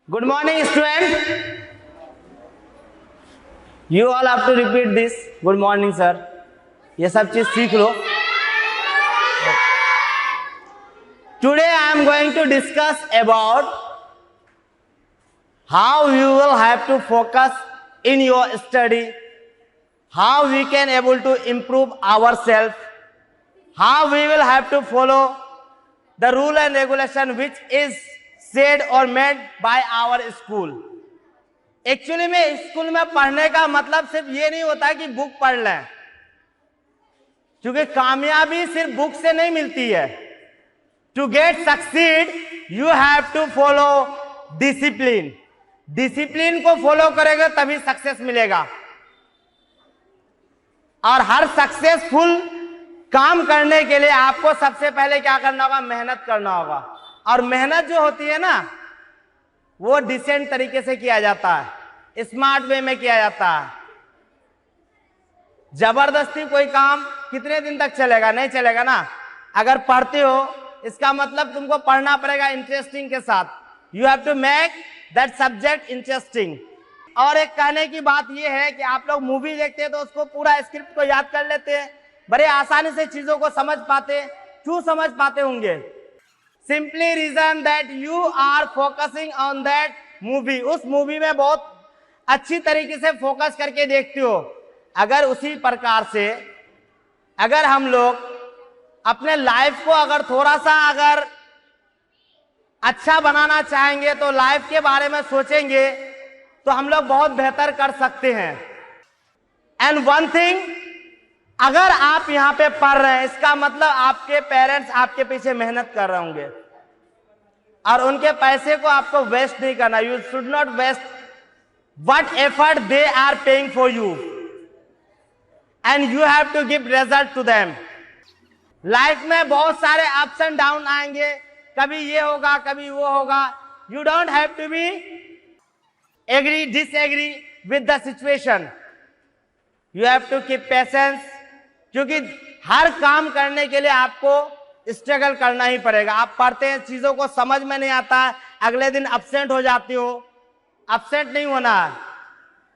Good morning, student. You all have to repeat this. Good morning, sir. ये सब चीज सीख लो. Today I am going to discuss about how you will have to focus in your study, how we can able to improve ourselves, how we will have to follow the rule and regulation which is said or made by our school. Actually में school में पढ़ने का मतलब सिर्फ ये नहीं होता कि बुक पढ़ लें, क्योंकि कामयाबी सिर्फ बुक से नहीं मिलती है. To get succeed you have to follow discipline. Discipline को फॉलो करेगा तभी सक्सेस मिलेगा. और हर सक्सेसफुल काम करने के लिए आपको सबसे पहले क्या करना होगा? मेहनत करना होगा. और मेहनत जो होती है ना, वो डिसेंट तरीके से किया जाता है, स्मार्ट वे में किया जाता है. जबरदस्ती कोई काम कितने दिन तक चलेगा? नहीं चलेगा ना. अगर पढ़ते हो इसका मतलब तुमको पढ़ना पड़ेगा इंटरेस्टिंग के साथ. You have to make that subject interesting. और एक कहने की बात यह है कि आप लोग मूवी देखते हैं तो उसको पूरा स्क्रिप्ट को याद कर लेते हैं, बड़े आसानी से चीजों को समझ पाते. क्यों समझ पाते होंगे? Simply reason that you are focusing on that movie. उस मूवी में बहुत अच्छी तरीके से फोकस करके देखते हो. अगर उसी प्रकार से अगर हम लोग अपने लाइफ को अगर थोड़ा सा अगर अच्छा बनाना चाहेंगे तो लाइफ के बारे में सोचेंगे तो हम लोग बहुत बेहतर कर सकते हैं. एंड वन थिंग, अगर आप यहाँ पे पढ़ रहे हैं इसका मतलब आपके पेरेंट्स आपके पीछे मेहनत कर रहे होंगे और उनके पैसे को आपको वेस्ट नहीं करना. You should not waste what effort they are paying for you and you have to give result to them. Life में बहुत सारे अप्स एंड डाउन आएंगे, कभी ये होगा कभी वो होगा. You don't have to be agree disagree with the situation. You have to keep patience, क्योंकि हर काम करने के लिए आपको स्ट्रगल करना ही पड़ेगा. आप पढ़ते हैं, चीजों को समझ में नहीं आता, अगले दिन अपसेंट हो जाती हो. अपसेंट नहीं होना है,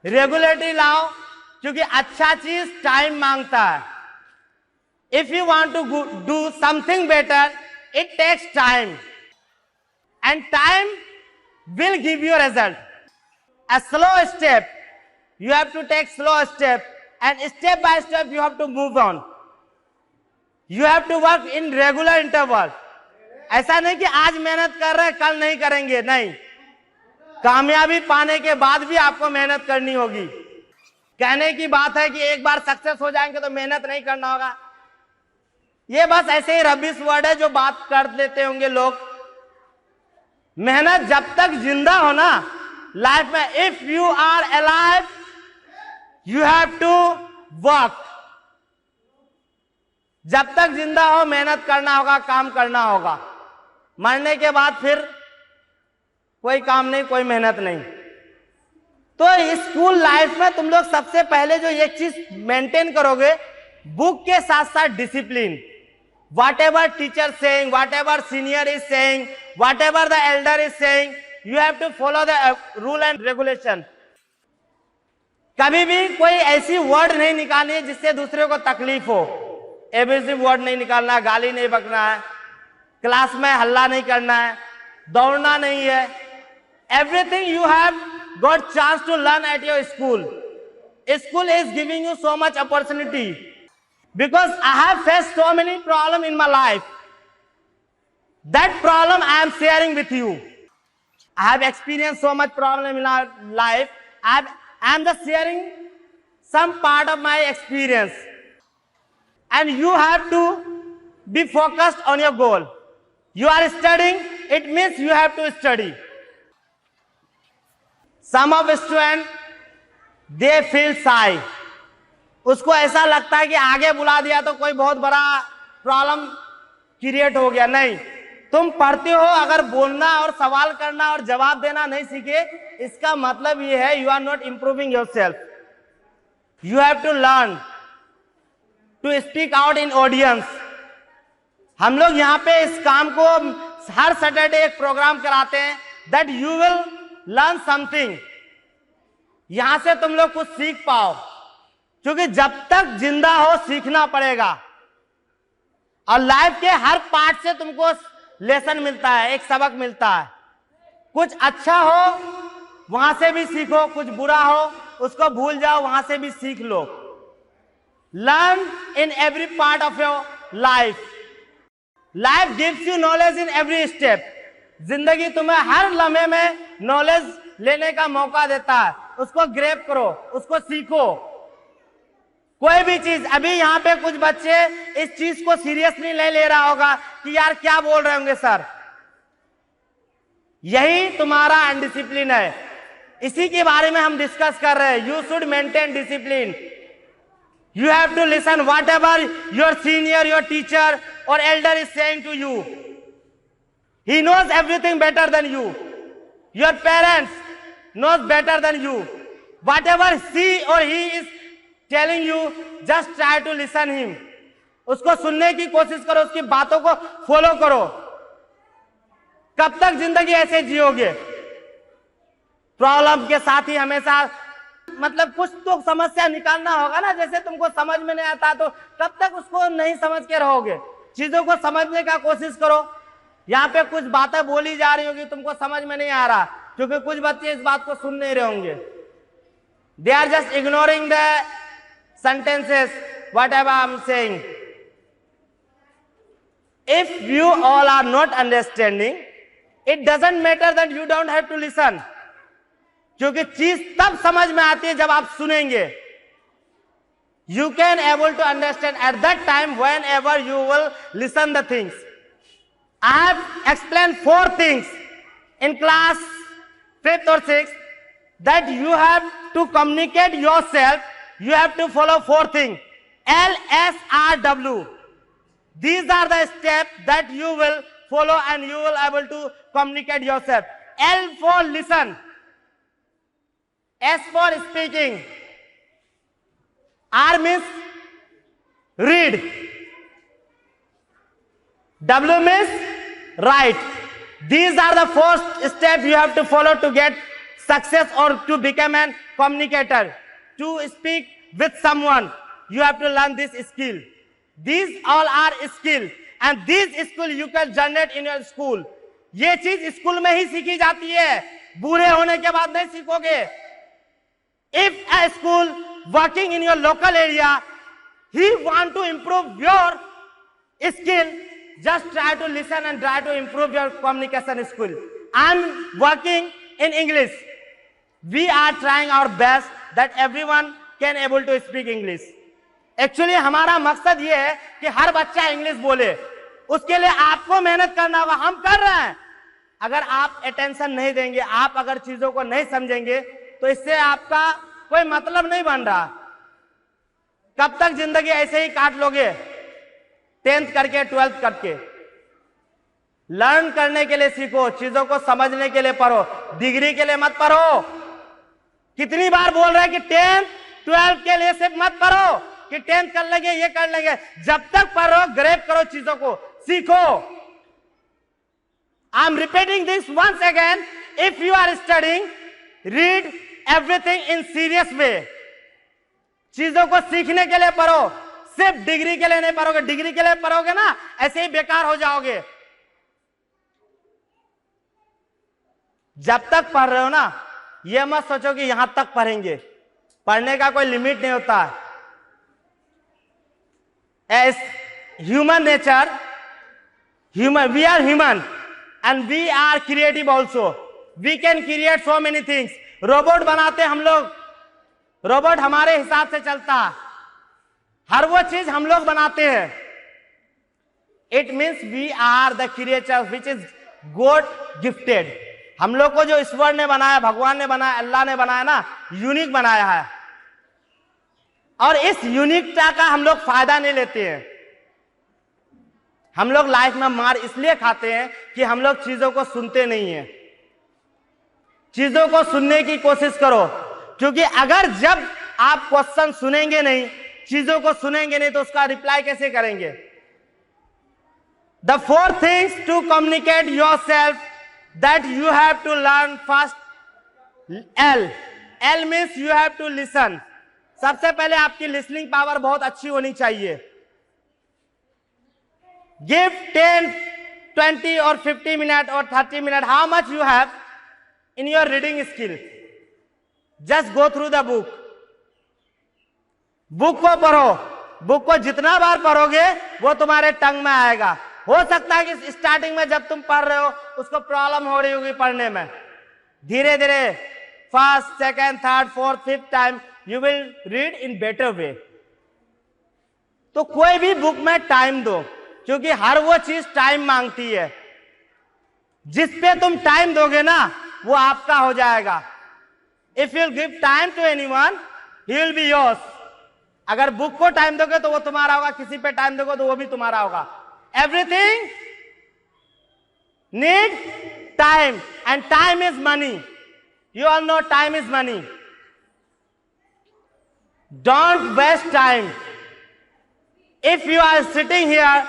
रेगुलरिटी लाओ, क्योंकि अच्छा चीज टाइम मांगता है. If you want to do something better it takes time and time will give you result. A slow step, you have to take slow step and step by step you have to move on. You have to work in regular interval. ऐसा नहीं कि आज मेहनत कर रहे हैं कल नहीं करेंगे, नहीं. कामयाबी पाने के बाद भी आपको मेहनत करनी होगी. कहने की बात है कि एक बार सक्सेस हो जाएंगे तो मेहनत नहीं करना होगा. ये बस ऐसे ही रबिश वर्ड है जो बात कर देते होंगे लोग. मेहनत जब तक जिंदा हो ना लाइफ में, if you are alive you have to work. जब तक जिंदा हो मेहनत करना होगा, काम करना होगा. मरने के बाद फिर कोई काम नहीं, कोई मेहनत नहीं. तो स्कूल लाइफ में तुम लोग सबसे पहले जो एक चीज मेंटेन करोगे, बुक के साथ साथ discipline. Whatever teacher saying, whatever senior is saying, whatever the elder is saying, you have to follow the rule and regulation. कभी भी कोई ऐसी वर्ड नहीं निकालनी है जिससे दूसरे को तकलीफ हो. एब्यूसिव वर्ड नहीं निकालना, गाली नहीं बकना है, क्लास में हल्ला नहीं करना है, दौड़ना नहीं है. Everything you have got chance to learn at your school. School is giving you so much opportunity because I have faced so many problem in my life. That problem I am sharing with you. I have experienced so much problem in our life. I am just sharing some part of my experience. And you have to be focused on your goal. You are studying, it means you have to study. Some of students, they feel shy. उसको ऐसा लगता है कि आगे बुला दिया तो कोई बहुत बड़ा प्रॉब्लम क्रिएट हो गया. नहीं, तुम पढ़ते हो, अगर बोलना और सवाल करना और जवाब देना नहीं सीखे, इसका मतलब ये है you are not improving yourself. You have to learn to speak out in audience. हम लोग यहाँ पे इस काम को हर सैटरडे एक प्रोग्राम कराते हैं that you will learn something, यहां से तुम लोग कुछ सीख पाओ, क्योंकि जब तक जिंदा हो सीखना पड़ेगा। और लाइफ के हर पार्ट से तुमको लेसन मिलता है, एक सबक मिलता है। कुछ अच्छा हो वहां से भी सीखो, कुछ बुरा हो उसको भूल जाओ, वहां से भी सीख लो। Learn in every part of your life. Life gives you knowledge in every step. जिंदगी तुम्हें हर लम्हे में नॉलेज लेने का मौका देता है, उसको ग्रैब करो, उसको सीखो। कोई भी चीज, अभी यहाँ पे कुछ बच्चे इस चीज को सीरियसली नहीं ले रहा होगा कि यार क्या बोल रहे होंगे सर, यही तुम्हारा अनडिसिप्लिन है। इसी के बारे में हम डिस्कस कर रहे हैं। You should maintain discipline. You have to listen whatever your senior, your teacher or elder is saying to you. He knows everything better than you. Your parents know better than you. Whatever she or he is telling you, just try to listen him. उसको सुनने की कोशिश करो, उसकी बातों को follow करो। कब तक जिंदगी ऐसे जियोगे? प्रॉब्लम के साथ ही हमेशा, मतलब कुछ तो समस्या निकालना होगा ना। जैसे तुमको समझ में नहीं आता तो कब तक उसको नहीं समझ के रहोगे? चीजों को समझने का कोशिश करो। यहाँ पे कुछ बातें बोली जा रही होगी, तुमको समझ में नहीं आ रहा, क्योंकि कुछ बच्चे इस बात को सुन नहीं रहे होंगे। They are just ignoring the sentences, whatever I'm saying. If you all are not understanding, it doesn't matter that you don't have to listen. क्योंकि चीज तब समझ में आती है जब आप सुनेंगे। You can able to understand at that time whenever you will listen the things. I have explained 4 things in class 5th or 6th that you have to communicate yourself. You have to follow 4 things. LSRW. These are the steps that you will follow and you will able to communicate yourself. L for listen. S for speaking. R means read. W means write. These are the 4 steps you have to follow to get success or to become a communicator. To speak with someone, you have to learn this skill. These all are skill and these skill you can generate in your school. ये चीज school में ही सीखी जाती है, बूढ़े होने के बाद नहीं सीखोगे। If a school working in your local area, he want to improve your skill, just try to listen and try to improve your communication skill. I'm working in English. We are trying our best that everyone can able to speak English. Actually हमारा मकसद ये है कि हर बच्चा English बोले। उसके लिए आपको मेहनत करना होगा, हम कर रहे हैं। अगर आप अटेंशन नहीं देंगे, आप अगर चीजों को नहीं समझेंगे, तो इससे आपका कोई मतलब नहीं बन रहा। कब तक जिंदगी ऐसे ही काट लोगे? 10th करके 12th करके। लर्न करने के लिए सीखो, चीजों को समझने के लिए पढ़ो, डिग्री के लिए मत पढ़ो। कितनी बार बोल रहे हैं कि 10th 12th के लिए सिर्फ मत पढ़ो कि 10th कर लेंगे, ये कर लेंगे। जब तक पढ़ो, ग्रैब करो, चीजों को सीखो। I am repeating this once again. If you are studying, read everything in serious way. चीजों को सीखने के लिए पढ़ो, सिर्फ डिग्री के लिए नहीं पढ़ोगे। डिग्री के लिए पढ़ोगे ना, ऐसे ही बेकार हो जाओगे। जब तक पढ़ रहे हो ना, ये मत सोचो कि यहां तक पढ़ेंगे। पढ़ने का कोई लिमिट नहीं होता। As human nature, we are human and we are creative also. We can create so many things. Robot बनाते हम लोग, रोबोट हमारे हिसाब से चलता है, हर वो चीज हम लोग बनाते हैं। It means we are the creature which is God gifted. हम लोग को जो ईश्वर ने बनाया, भगवान ने बनाया, अल्लाह ने बनाया ना, यूनिक बनाया है। और इस यूनिकता का हम लोग फायदा नहीं लेते हैं। हम लोग लाइफ में मार इसलिए खाते हैं कि हम लोग चीजों को सुनते नहीं हैं। चीजों को सुनने की कोशिश करो, क्योंकि अगर जब आप क्वेश्चन सुनेंगे नहीं, चीजों को सुनेंगे नहीं, तो उसका रिप्लाई कैसे करेंगे? The 4 things to communicate yourself that you have to learn first L. L means you have to listen. सबसे पहले आपकी लिसनिंग पावर बहुत अच्छी होनी चाहिए. Give 10, 20 or 50 minutes or 30 minutes. How much you have in your reading skill? Just go through the book. Book को पढ़ो. Book को जितना बार पढ़ोगे वो तुम्हारे टंग में आएगा. हो सकता है कि स्टार्टिंग में जब तुम पढ़ रहे हो उसको प्रॉब्लम हो रही होगी पढ़ने में. धीरे धीरे first, second, third, fourth, fifth time you will read in better way. तो कोई भी बुक में टाइम दो, क्योंकि हर वो चीज टाइम मांगती है. जिस पे तुम टाइम दोगे ना वो आपका हो जाएगा. If you give time to anyone he will be yours. अगर बुक को टाइम दोगे तो वो तुम्हारा होगा, किसी पे टाइम दोगे तो वो भी तुम्हारा होगा. Everything need time and time is money. You all know time is money. Don't waste time. If you are sitting here,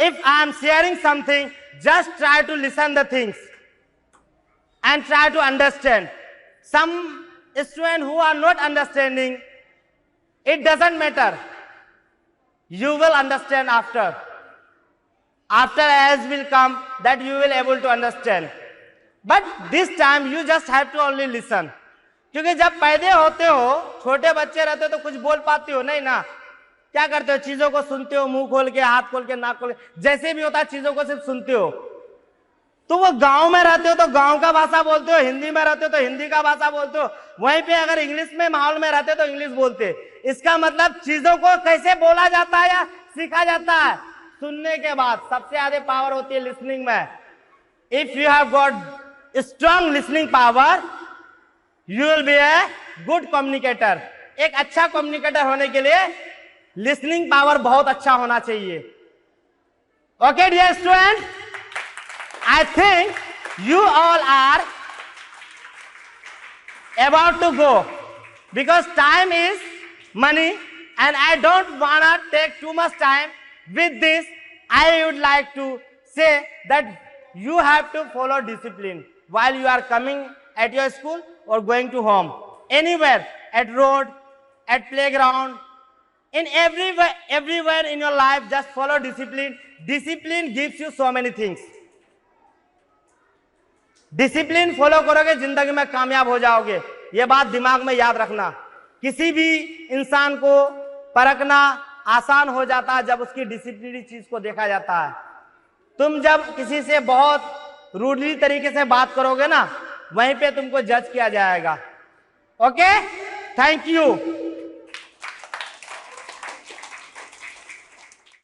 if I am sharing something, just try to listen the things and try to understand. Some students who are not understanding, it doesn't matter. You will understand after. After as will come that you will able to understand. But this time you just have to only listen. क्योंकि जब पैदे होते हो, छोटे बच्चे रहते हो तो कुछ बोल पाते हो नहीं ना. क्या करते हो? चीजों को सुनते हो, मुंह खोल के, हाथ खोल के, नाक खोल के, जैसे भी होता है चीजों को सिर्फ सुनते हो. तो वो गांव में रहते हो तो गांव का भाषा बोलते हो, हिंदी में रहते हो तो हिंदी का भाषा बोलते हो, वहीं पे अगर इंग्लिश में माहौल में रहते हो तो इंग्लिश बोलते. इसका मतलब चीजों को कैसे बोला जाता है या सीखा जाता है? सुनने के बाद. सबसे ज्यादा पावर होती है लिसनिंग में. If you have got strong listening power you will be a good communicator. एक अच्छा कम्युनिकेटर होने के लिए लिसनिंग पावर बहुत अच्छा होना चाहिए. Okay dear student, I think you all are about to go because time is money and I don't wanna take too much time. With this I would like to say that you have to follow discipline while you are coming at your school or going to home, anywhere, at road, at playground, in everywhere in your life. Just follow discipline. Discipline gives you so many things. Discipline follow करोगे जिंदगी में कामयाब हो जाओगे. ये बात दिमाग में याद रखना. किसी भी इंसान को परखना आसान हो जाता है जब उसकी डिसिप्लिन चीज को देखा जाता है. तुम जब किसी से बहुत रूडली तरीके से बात करोगे ना वहीं पे तुमको जज किया जाएगा. Okay, thank you.